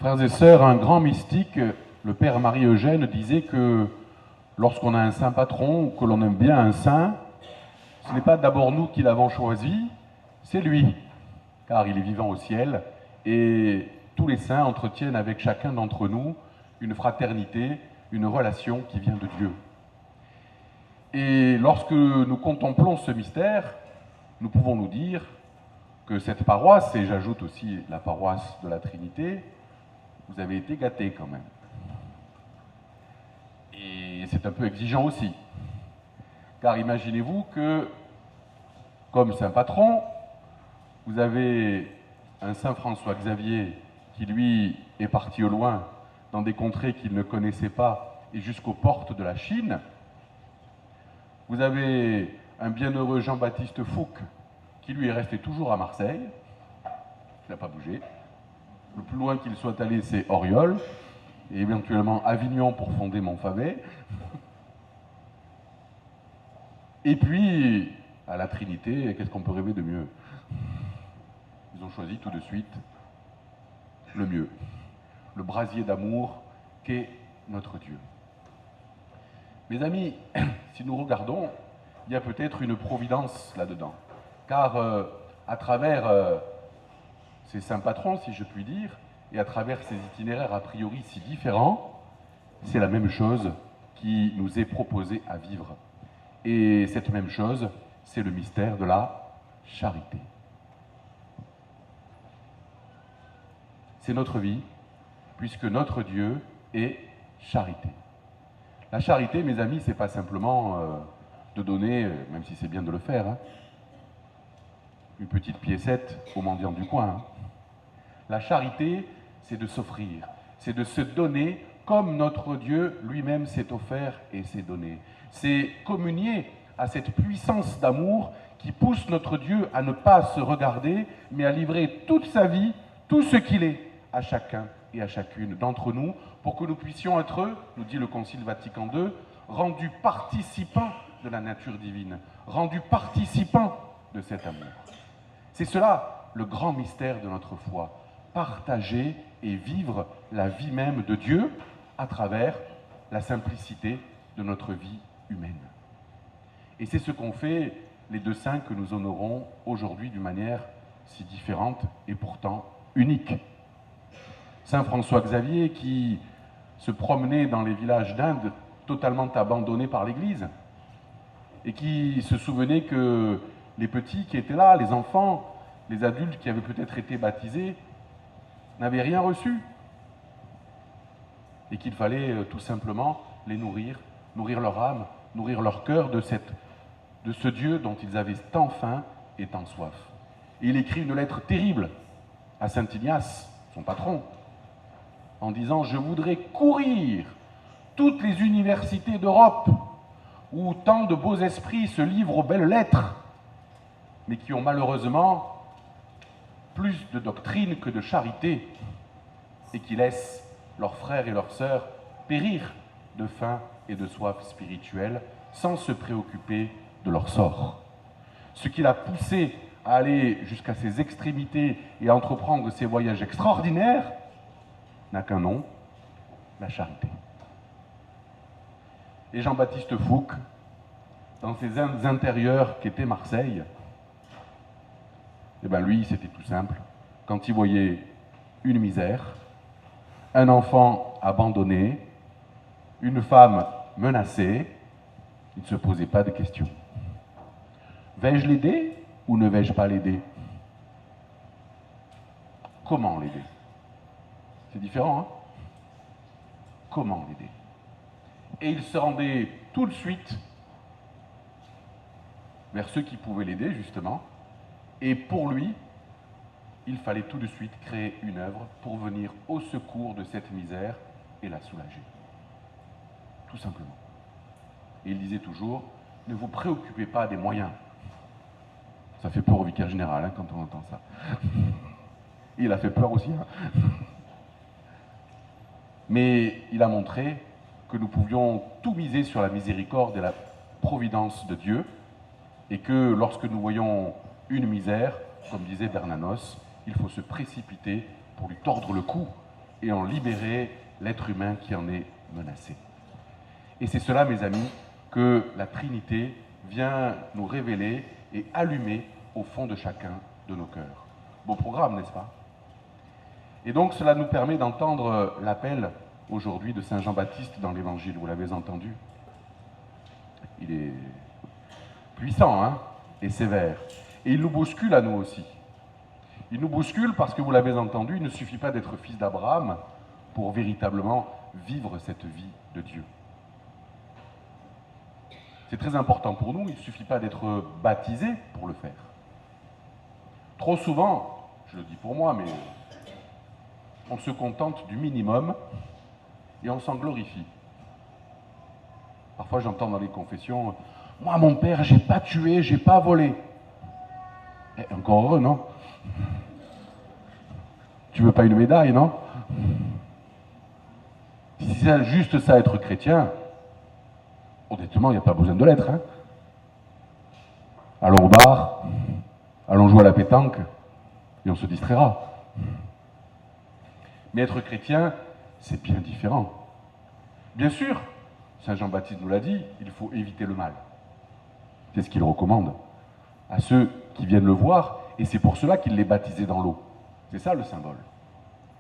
Frères et sœurs, un grand mystique, le père Marie-Eugène, disait que lorsqu'on a un saint patron ou que l'on aime bien un saint, ce n'est pas d'abord nous qui l'avons choisi, c'est lui, car il est vivant au ciel et tous les saints entretiennent avec chacun d'entre nous une fraternité, une relation qui vient de Dieu. Et lorsque nous contemplons ce mystère, nous pouvons nous dire que cette paroisse, et j'ajoute aussi la paroisse de la Trinité, vous avez été gâtés quand même. Et c'est un peu exigeant aussi. Car imaginez-vous que, comme saint patron, vous avez un saint François Xavier qui, lui, est parti au loin, dans des contrées qu'il ne connaissait pas, et jusqu'aux portes de la Chine. Vous avez un bienheureux Jean-Baptiste Fouque, qui lui est resté toujours à Marseille, il n'a pas bougé. Le plus loin qu'il soit allé, c'est Auriol, et éventuellement Avignon pour fonder Montfavet. Et puis, à la Trinité, qu'est-ce qu'on peut rêver de mieux? Ils ont choisi tout de suite le mieux, le brasier d'amour qu'est notre Dieu. Mes amis, si nous regardons, il y a peut-être une providence là-dedans, car à travers ces saints patrons, si je puis dire, et à travers ces itinéraires a priori si différents, c'est la même chose qui nous est proposée à vivre. Et cette même chose, c'est le mystère de la charité. C'est notre vie, puisque notre Dieu est charité. La charité, mes amis, c'est pas simplement de donner, même si c'est bien de le faire, hein, une petite piécette aux mendiants du coin. Hein. La charité, c'est de s'offrir, c'est de se donner comme notre Dieu lui-même s'est offert et s'est donné. C'est communier à cette puissance d'amour qui pousse notre Dieu à ne pas se regarder, mais à livrer toute sa vie, tout ce qu'il est, à chacun et à chacune d'entre nous, pour que nous puissions être, nous dit le Concile Vatican II, rendus participants de la nature divine, rendus participants de cet amour. C'est cela le grand mystère de notre foi, partager et vivre la vie même de Dieu à travers la simplicité de notre vie humaine. Et c'est ce qu'ont fait les deux saints que nous honorons aujourd'hui d'une manière si différente et pourtant unique. Saint François Xavier qui se promenait dans les villages d'Inde totalement abandonnés par l'Église et qui se souvenait que les petits qui étaient là, les enfants, les adultes qui avaient peut-être été baptisés, n'avaient rien reçu et qu'il fallait tout simplement les nourrir, nourrir leur âme, nourrir leur cœur de ce Dieu dont ils avaient tant faim et tant soif. Et il écrit une lettre terrible à saint Ignace, son patron, en disant « Je voudrais courir toutes les universités d'Europe où tant de beaux esprits se livrent aux belles lettres, mais qui ont malheureusement plus de doctrine que de charité et qui laissent leurs frères et leurs sœurs périr de faim et de soif spirituelle sans se préoccuper de leur sort. » Ce qui l'a poussé à aller jusqu'à ses extrémités et à entreprendre ces voyages extraordinaires n'a qu'un nom, la charité. Et Jean-Baptiste Fouque, dans ses Indes intérieures qu'était Marseille, eh bien lui, c'était tout simple. Quand il voyait une misère, un enfant abandonné, une femme menacée, il ne se posait pas de questions. Vais-je l'aider ou ne vais-je pas l'aider? Comment l'aider? C'est différent, hein? Comment l'aider? Et il se rendait tout de suite vers ceux qui pouvaient l'aider, justement. Et pour lui, il fallait tout de suite créer une œuvre pour venir au secours de cette misère et la soulager. Tout simplement. Et il disait toujours, ne vous préoccupez pas des moyens. Ça fait peur au vicaire général hein, quand on entend ça. Il a fait peur aussi. Hein. Mais il a montré que nous pouvions tout miser sur la miséricorde et la providence de Dieu, et que lorsque nous voyons une misère, comme disait Bernanos, il faut se précipiter pour lui tordre le cou et en libérer l'être humain qui en est menacé. Et c'est cela, mes amis, que la Trinité vient nous révéler et allumer au fond de chacun de nos cœurs. Beau programme, n'est-ce pas? Et donc cela nous permet d'entendre l'appel aujourd'hui de Saint Jean-Baptiste dans l'Évangile, vous l'avez entendu. Il est puissant, hein, et sévère. Et il nous bouscule à nous aussi. Il nous bouscule parce que vous l'avez entendu, il ne suffit pas d'être fils d'Abraham pour véritablement vivre cette vie de Dieu. C'est très important pour nous, il ne suffit pas d'être baptisé pour le faire. Trop souvent, je le dis pour moi, mais on se contente du minimum et on s'en glorifie. Parfois j'entends dans les confessions, « Moi mon père, j'ai pas tué, j'ai pas volé. » Encore heureux, non? Tu veux pas une médaille, non? Si c'est juste ça être chrétien, honnêtement, il n'y a pas besoin de l'être. Hein. Allons au bar, allons jouer à la pétanque, et on se distraira. Mais être chrétien, c'est bien différent. Bien sûr, Saint Jean-Baptiste nous l'a dit, il faut éviter le mal. C'est ce qu'il recommande à ceux qui viennent le voir, et c'est pour cela qu'il l'est baptisé dans l'eau. C'est ça le symbole.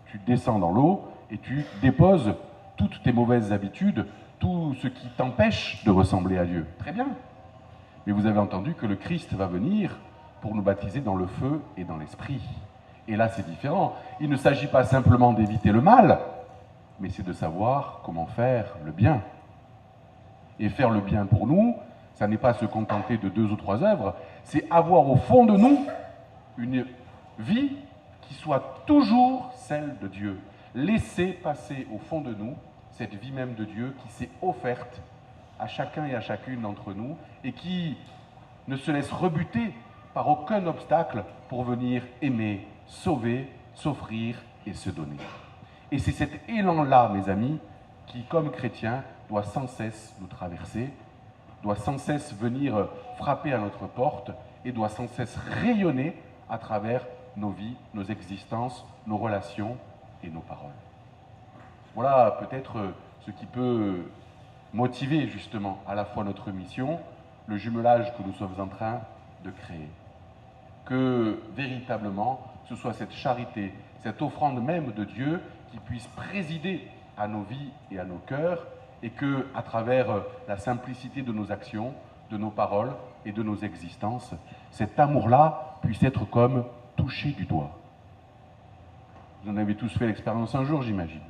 Tu descends dans l'eau et tu déposes toutes tes mauvaises habitudes, tout ce qui t'empêche de ressembler à Dieu. Très bien. Mais vous avez entendu que le Christ va venir pour nous baptiser dans le feu et dans l'esprit. Et là, c'est différent. Il ne s'agit pas simplement d'éviter le mal, mais c'est de savoir comment faire le bien. Et faire le bien pour nous, ça n'est pas se contenter de 2 ou 3 œuvres, c'est avoir au fond de nous une vie qui soit toujours celle de Dieu. Laisser passer au fond de nous cette vie même de Dieu qui s'est offerte à chacun et à chacune d'entre nous et qui ne se laisse rebuter par aucun obstacle pour venir aimer, sauver, s'offrir et se donner. Et c'est cet élan-là, mes amis, qui, comme chrétiens, doit sans cesse nous traverser, doit sans cesse venir frapper à notre porte et doit sans cesse rayonner à travers nos vies, nos existences, nos relations et nos paroles. Voilà peut-être ce qui peut motiver justement à la fois notre mission, le jumelage que nous sommes en train de créer. Que véritablement ce soit cette charité, cette offrande même de Dieu qui puisse présider à nos vies et à nos cœurs et que, à travers la simplicité de nos actions, de nos paroles et de nos existences, cet amour-là puisse être comme touché du doigt. Vous en avez tous fait l'expérience un jour, j'imagine.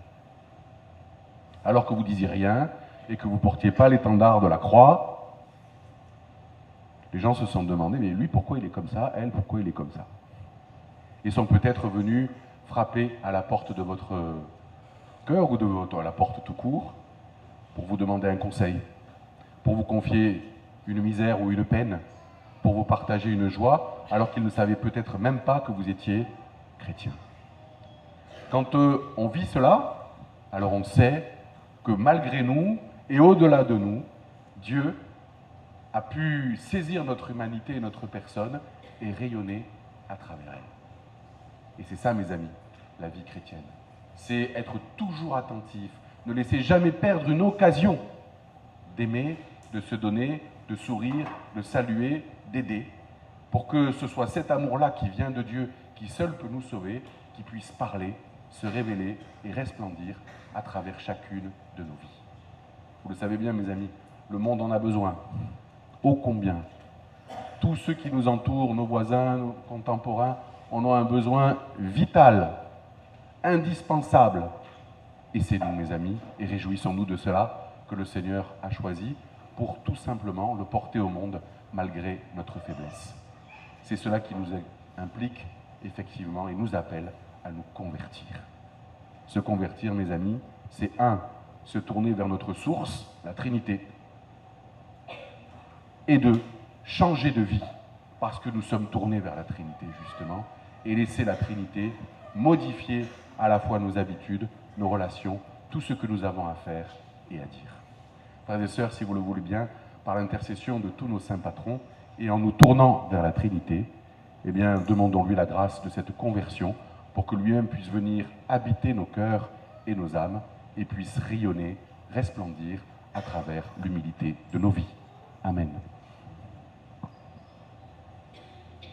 Alors que vous disiez rien et que vous ne portiez pas l'étendard de la croix, les gens se sont demandé, mais lui, pourquoi il est comme ça? Elle, pourquoi il est comme ça? Ils sont peut-être venus frapper à la porte de votre cœur ou à la porte tout court pour vous demander un conseil, pour vous confier une misère ou une peine, pour vous partager une joie, alors qu'ils ne savaient peut-être même pas que vous étiez chrétien. Quand on vit cela, alors on sait que malgré nous et au-delà de nous, Dieu a pu saisir notre humanité et notre personne et rayonner à travers elle. Et c'est ça, mes amis, la vie chrétienne. C'est être toujours attentif, ne laisser jamais perdre une occasion d'aimer, de se donner, de sourire, de saluer, d'aider, pour que ce soit cet amour-là qui vient de Dieu, qui seul peut nous sauver, qui puisse parler, se révéler et resplendir à travers chacune de nos vies. Vous le savez bien, mes amis, le monde en a besoin. Ô combien. Tous ceux qui nous entourent, nos voisins, nos contemporains, en ont un besoin vital, indispensable. Et c'est nous, mes amis, et réjouissons-nous de cela, que le Seigneur a choisi pour tout simplement le porter au monde malgré notre faiblesse. C'est cela qui nous implique effectivement et nous appelle à nous convertir. Se convertir, mes amis, c'est se tourner vers notre source, la Trinité, et 2, changer de vie, parce que nous sommes tournés vers la Trinité, justement, et laisser la Trinité modifier à la fois nos habitudes, nos relations, tout ce que nous avons à faire et à dire. Frères et sœurs, si vous le voulez bien, par l'intercession de tous nos saints patrons, et en nous tournant vers la Trinité, eh bien, demandons-lui la grâce de cette conversion, pour que lui-même puisse venir habiter nos cœurs et nos âmes et puisse rayonner, resplendir à travers l'humilité de nos vies. Amen.